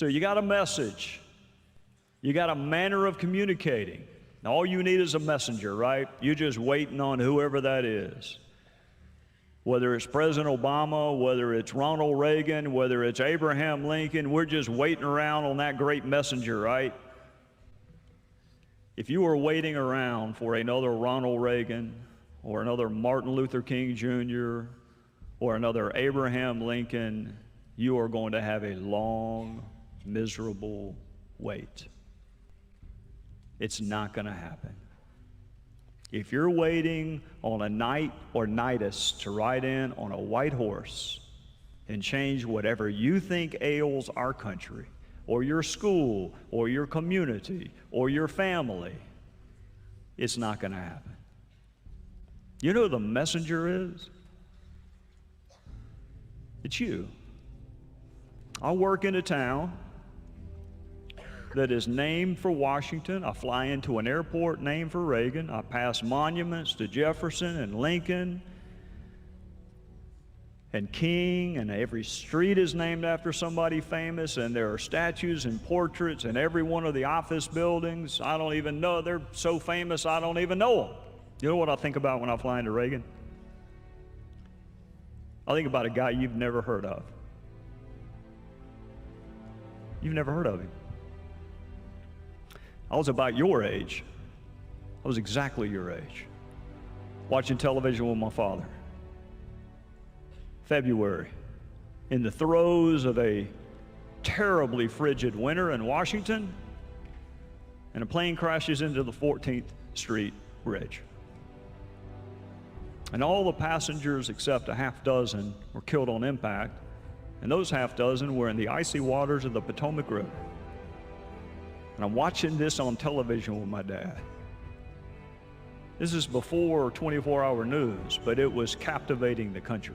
So you got a message. You got a manner of communicating. Now, all you need is a messenger, right? You're just waiting on whoever that is. Whether it's President Obama, whether it's Ronald Reagan, whether it's Abraham Lincoln, we're just waiting around on that great messenger, right? If you were waiting around for another Ronald Reagan or another Martin Luther King Jr. or another Abraham Lincoln, you are going to have a long, miserable wait. It's not going to happen. If you're waiting on a knight or knightess to ride in on a white horse and change whatever you think ails our country, or your school, or your community, or your family, it's not going to happen. You know who the messenger is? It's you. I work in a town that is named for Washington. I fly into an airport named for Reagan. I pass monuments to Jefferson and Lincoln and King, and every street is named after somebody famous, and there are statues and portraits in every one of the office buildings. I don't even know, they're so famous I don't even know them. You know what I think about when I fly into Reagan? I think about a guy you've never heard of. You've never heard of him. I was about your age. I was exactly your age, watching television with my father. February, in the throes of a terribly frigid winter in Washington, and a plane crashes into the 14th Street Bridge. And all the passengers except a half dozen were killed on impact, and those half dozen were in the icy waters of the Potomac River. And I'm watching this on television with my dad. This is before 24-hour news, but it was captivating the country.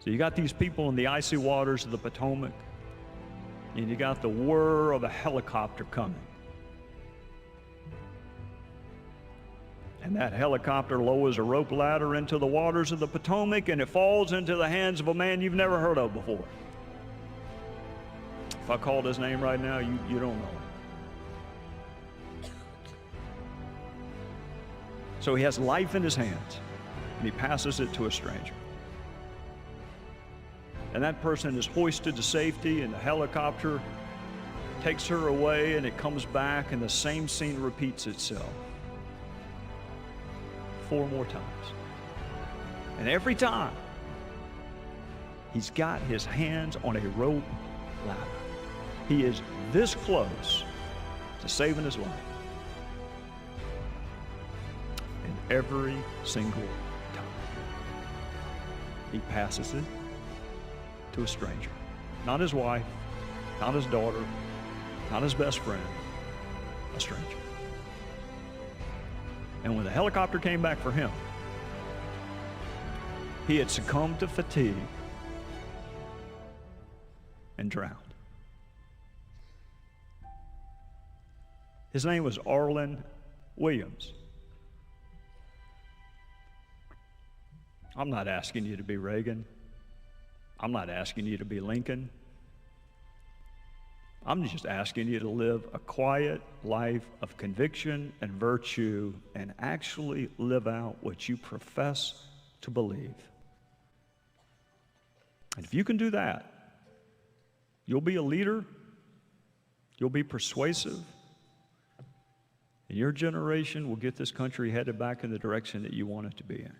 So you got these people in the icy waters of the Potomac, and you got the whir of a helicopter coming. And that helicopter lowers a rope ladder into the waters of the Potomac, and it falls into the hands of a man you've never heard of before. If I called his name right now, you don't know him. So he has life in his hands, and he passes it to a stranger. And that person is hoisted to safety, and the helicopter takes her away, and it comes back, and the same scene repeats itself 4 more times. And every time, he's got his hands on a rope ladder. He is this close to saving his life. And every single time, he passes it to a stranger. Not his wife, not his daughter, not his best friend, a stranger. And when the helicopter came back for him, he had succumbed to fatigue and drowned. His name was Arland Williams. I'm not asking you to be Reagan. I'm not asking you to be Lincoln. I'm just asking you to live a quiet life of conviction and virtue and actually live out what you profess to believe. And if you can do that, you'll be a leader, you'll be persuasive, and your generation will get this country headed back in the direction that you want it to be in.